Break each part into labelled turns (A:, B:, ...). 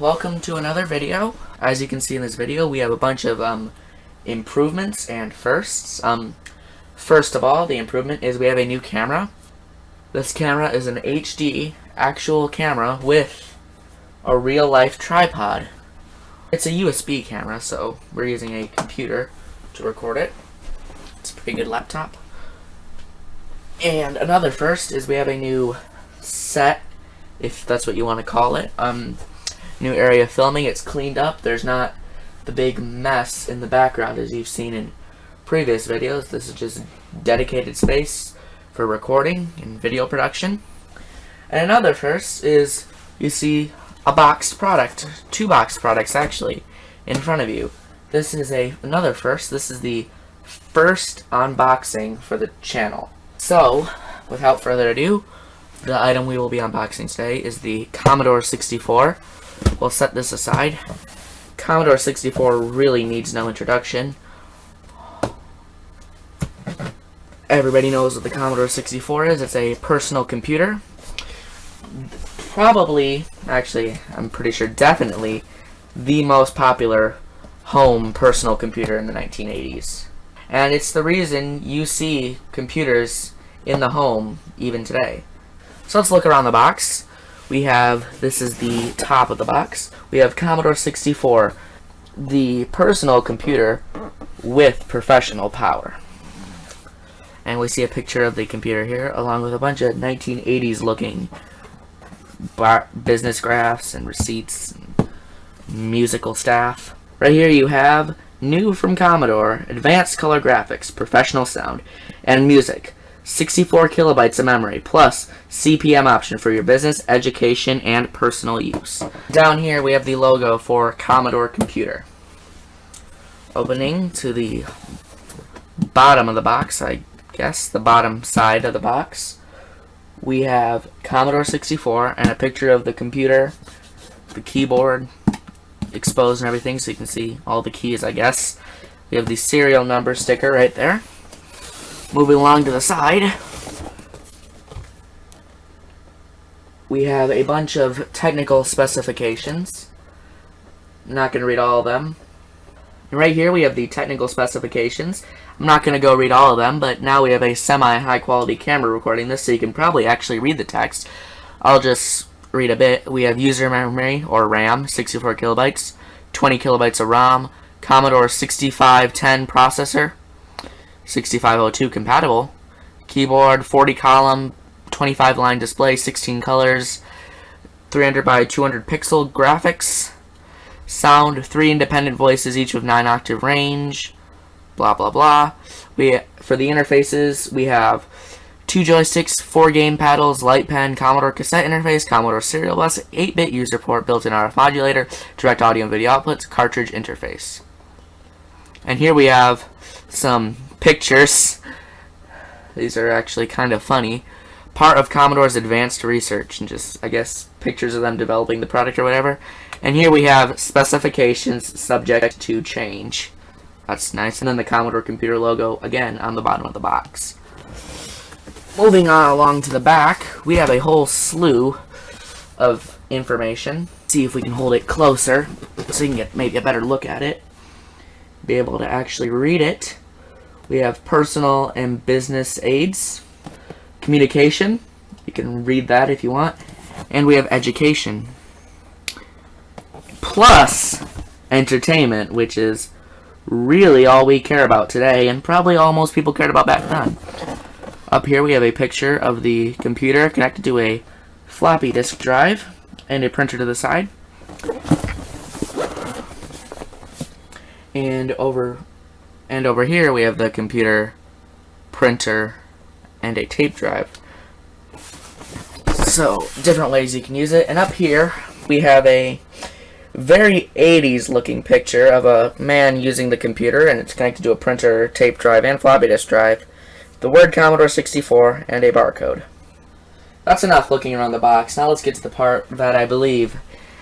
A: Welcome to another video. As you can see in this video, we have a bunch of improvements and firsts. First of all, the improvement is we have a new camera. This camera is an HD actual camera with a real-life tripod. It's a USB camera, so we're using a computer to record it. It's a pretty good laptop. And another first is we have a new set, if that's what you want to call it. New area of filming. It's cleaned up. There's not the big mess in the background as you've seen in previous videos. This is just dedicated space for recording and video production. And another first is you see a boxed product, two boxed products actually, in front of you. This is another first. This is the first unboxing for the channel. So, without further ado, the item we will be unboxing today is the Commodore 64. We'll set this aside. Commodore 64 really needs no introduction. Everybody knows what the Commodore 64 is. It's a personal computer. Probably, actually, I'm pretty sure definitely, the most popular home personal computer in the 1980s. And it's the reason you see computers in the home even today. So let's look around the box. We have, this is the top of the box, we have Commodore 64, the personal computer with professional power. And we see a picture of the computer here, along with a bunch of 1980s looking business graphs and receipts and musical staff. Right here you have, new from Commodore, advanced color graphics, professional sound, and music. 64 kilobytes of memory, plus CPM option for your business, education, and personal use. Down here we have the logo for Commodore Computer. Opening to the bottom of the box, I guess, the bottom side of the box, we have Commodore 64 and a picture of the computer, the keyboard exposed and everything, so you can see all the keys, I guess. We have the serial number sticker right there. Moving along to the side, we have a bunch of technical specifications. I'm not going to read all of them. And right here we have the technical specifications. I'm not going to go read all of them, but now we have a semi-high quality camera recording this, so you can probably actually read the text. I'll just read a bit. We have user memory, or RAM, 64 kilobytes, 20 kilobytes of ROM, Commodore 6510 processor, 6502 compatible, keyboard, 40 column, 25 line display, 16 colors, 300 by 200 pixel graphics, sound, 3 independent voices, each with 9 octave range, blah blah blah. For the interfaces, we have 2 joysticks, 4 game paddles, light pen, Commodore cassette interface, Commodore serial bus, 8-bit user port, built-in RF modulator, direct audio and video outputs, cartridge interface. And here we have some pictures. These are actually kind of funny. Part of Commodore's advanced research, and just, I guess, pictures of them developing the product or whatever. And here we have specifications subject to change. That's nice. And then the Commodore computer logo, again, on the bottom of the box. Moving on along to the back, we have a whole slew of information. See if we can hold it closer so you can get maybe a better look at it. Be able to actually read it. We have personal and business aids, communication, you can read that if you want, and we have education, plus entertainment, which is really all we care about today, and probably all most people cared about back then. Up here we have a picture of the computer connected to a floppy disk drive and a printer to the side. And over here we have the computer, printer, and a tape drive. So, different ways you can use it. And up here we have a very 80s looking picture of a man using the computer, and it's connected to a printer, tape drive, and floppy disk drive. The word Commodore 64 and a barcode. That's enough looking around the box. Now let's get to the part that I believe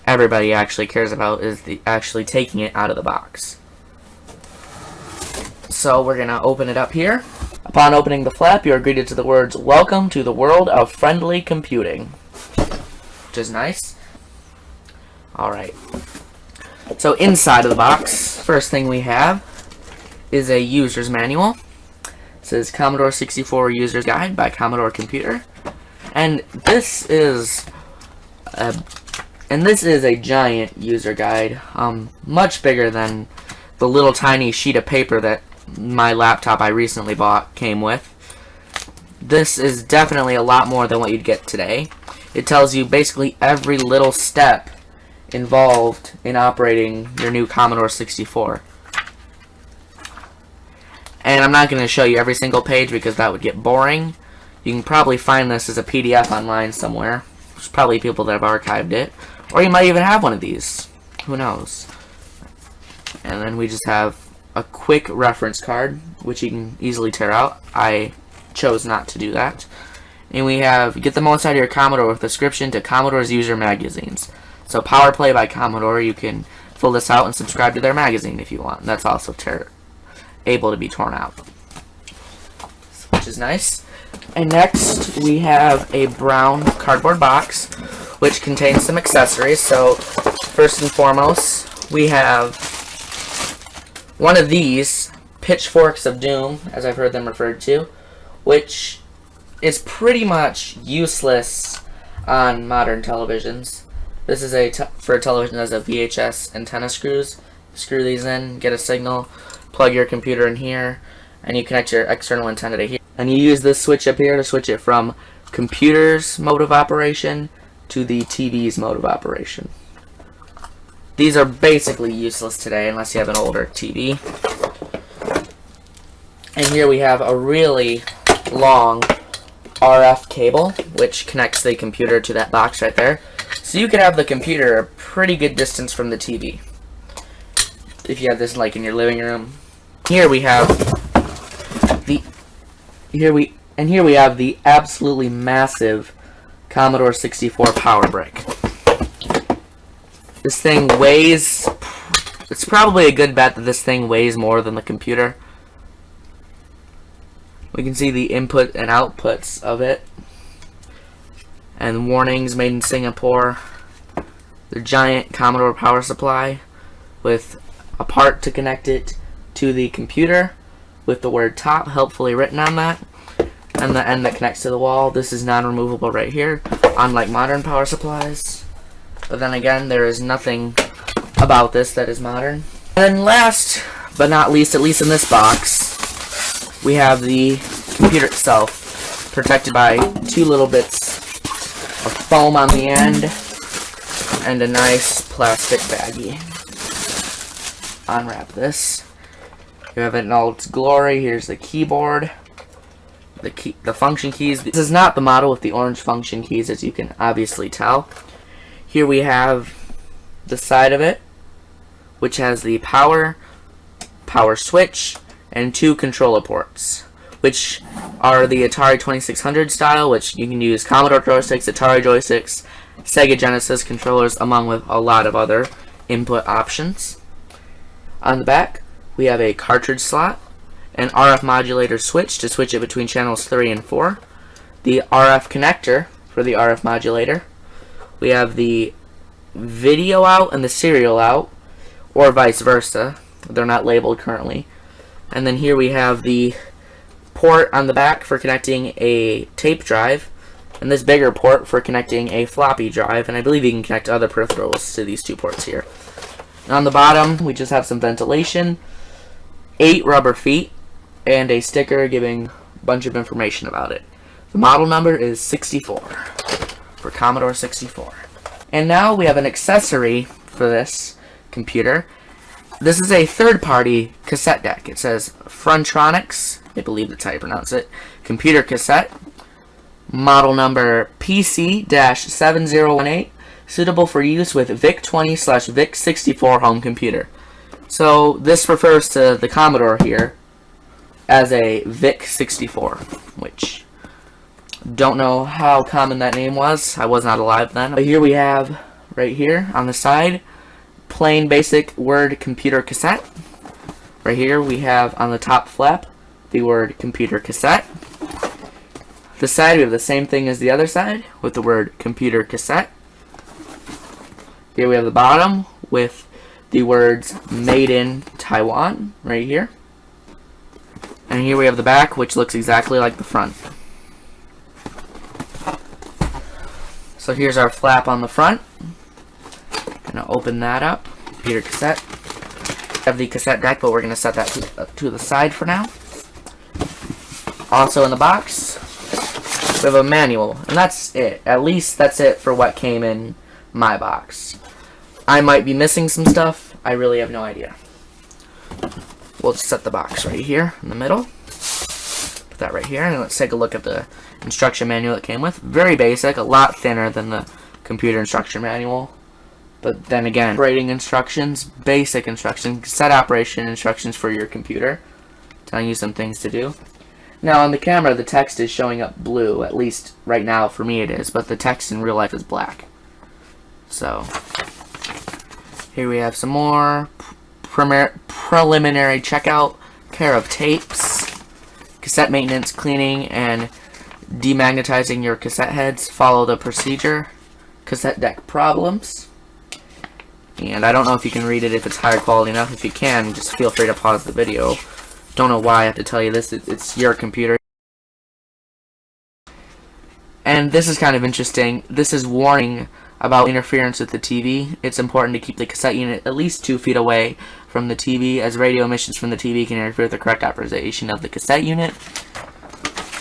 A: everybody actually cares about, is the actually taking it out of the box. So we're going to open it up here. Upon opening the flap, you are greeted to the words, "Welcome to the world of friendly computing," which is nice. Alright. So inside of the box, first thing we have is a user's manual. It says Commodore 64 User's Guide by Commodore Computer. And this is a giant user guide, much bigger than the little tiny sheet of paper that my laptop I recently bought came with. This is definitely a lot more than what you'd get today. It tells you basically every little step involved in operating your new Commodore 64. And I'm not going to show you every single page because that would get boring. You can probably find this as a PDF online somewhere. There's probably people that have archived it. Or you might even have one of these. Who knows? And then we just have a quick reference card, which you can easily tear out. I chose not to do that. And we have get the most out of your Commodore with description to Commodore's user magazines. So Power Play by Commodore, you can fill this out and subscribe to their magazine if you want. That's also able to be torn out, which is nice. And next we have a brown cardboard box which contains some accessories. So first and foremost we have one of these pitchforks of doom, as I've heard them referred to, which is pretty much useless on modern televisions. This is for a television that has a VHS antenna screws. Screw these in, get a signal, plug your computer in here, and you connect your external antenna to here. And you use this switch up here to switch it from computer's mode of operation to the TV's mode of operation. These are basically useless today unless you have an older TV. And here we have a really long RF cable which connects the computer to that box right there. So you can have the computer a pretty good distance from the TV. If you have this like in your living room. Here we have the absolutely massive Commodore 64 power brick. This thing weighs, it's probably a good bet that this thing weighs more than the computer. We can see the input and outputs of it. And warnings made in Singapore. The giant Commodore power supply with a part to connect it to the computer with the word top helpfully written on that, and the end that connects to the wall. This is non-removable right here, unlike modern power supplies. But then again, there is nothing about this that is modern. And then last but not least, at least in this box, we have the computer itself, protected by two little bits of foam on the end and a nice plastic baggie. Unwrap this. You have it in all its glory. Here's the keyboard, the function keys. This is not the model with the orange function keys, as you can obviously tell. Here we have the side of it, which has the power switch, and two controller ports, which are the Atari 2600 style, which you can use Commodore joysticks, Atari joysticks, Sega Genesis controllers, among with a lot of other input options. On the back, we have a cartridge slot, an RF modulator switch to switch it between channels 3 and 4, the RF connector for the RF modulator. We have the video out and the serial out, or vice versa. They're not labeled currently. And then here we have the port on the back for connecting a tape drive, and this bigger port for connecting a floppy drive, and I believe you can connect other peripherals to these two ports here. And on the bottom, we just have some ventilation, 8 rubber feet, and a sticker giving a bunch of information about it. The model number is 64 for Commodore 64. And now we have an accessory for this computer. This is a third-party cassette deck. It says Frontronics, I believe that's how you pronounce it, computer cassette, model number PC-7018, suitable for use with VIC-20/VIC-64 home computer. So this refers to the Commodore here as a VIC-64, which don't know how common that name was. I was not alive then. But here we have, right here on the side, plain basic word computer cassette. Right here we have on the top flap the word computer cassette. This side we have the same thing as the other side with the word computer cassette. Here we have the bottom with the words Made in Taiwan right here. And here we have the back, which looks exactly like the front. So here's our flap on the front. Gonna open that up. Computer cassette. Have the cassette deck, but we're gonna set that to the side for now. Also in the box, we have a manual, and that's it. At least that's it for what came in my box. I might be missing some stuff. I really have no idea. We'll just set the box right here in the middle. Put that right here, and let's take a look at the instruction manual it came with. Very basic, a lot thinner than the computer instruction manual. But then again, operating instructions, basic instructions, cassette operation instructions for your computer, telling you some things to do. Now on the camera, the text is showing up blue, at least right now for me it is, but the text in real life is black. So here we have some more preliminary checkout, care of tapes, cassette maintenance, cleaning, and demagnetizing your cassette heads. Follow the procedure. Cassette deck problems. And I don't know if you can read it if it's higher quality enough. If you can, just feel free to pause the video. Don't know why I have to tell you this. It's your computer. And this is kind of interesting. This is warning about interference with the TV. It's important to keep the cassette unit at least 2 feet away from the TV, as radio emissions from the TV can interfere with the correct operation of the cassette unit,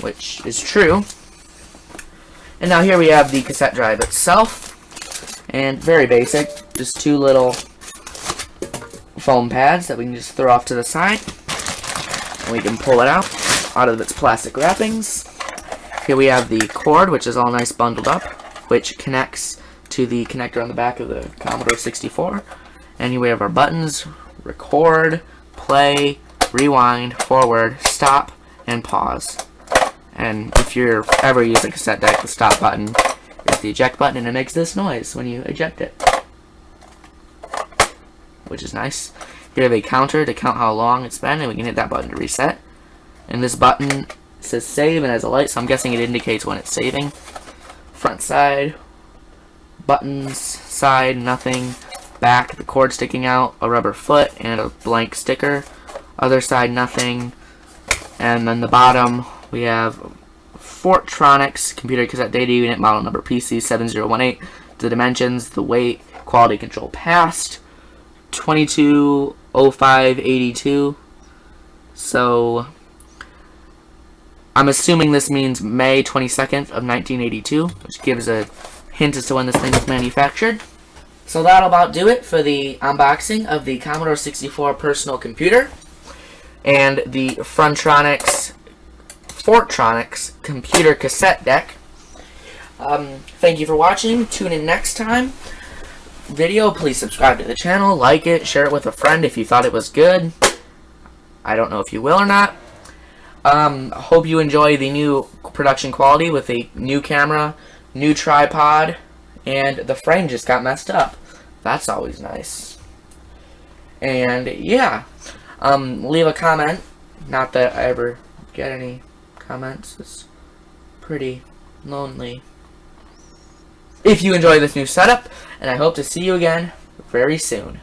A: which is true. And now here we have the cassette drive itself. And very basic, just 2 little foam pads that we can just throw off to the side. And we can pull it out of its plastic wrappings. Here we have the cord, which is all nice bundled up, which connects to the connector on the back of the Commodore 64. And here we have our buttons: record, play, rewind, forward, stop, and pause. And if you're ever using a cassette deck, the stop button is the eject button, and it makes this noise when you eject it, which is nice. Here we have a counter to count how long it's been, and we can hit that button to reset. And this button says save and has a light, so I'm guessing it indicates when it's saving. Front side, buttons, side, nothing. Back, the cord sticking out, a rubber foot, and a blank sticker. Other side, nothing. And then the bottom, we have Fortronix computer cassette data unit, model number PC7018, the dimensions, the weight, quality control passed, 220582. So I'm assuming this means May 22nd of 1982, which gives a hint as to when this thing was manufactured. So that'll about do it for the unboxing of the Commodore 64 personal computer and the Fortronix computer cassette deck. Thank you for watching. Tune in next time. Video, please subscribe to the channel, like it, share it with a friend if you thought it was good. I don't know if you will or not. Hope you enjoy the new production quality with a new camera, new tripod, and the frame just got messed up. That's always nice. And yeah, leave a comment. Not that I ever get any comments. It's pretty lonely. If you enjoy this new setup, and I hope to see you again very soon.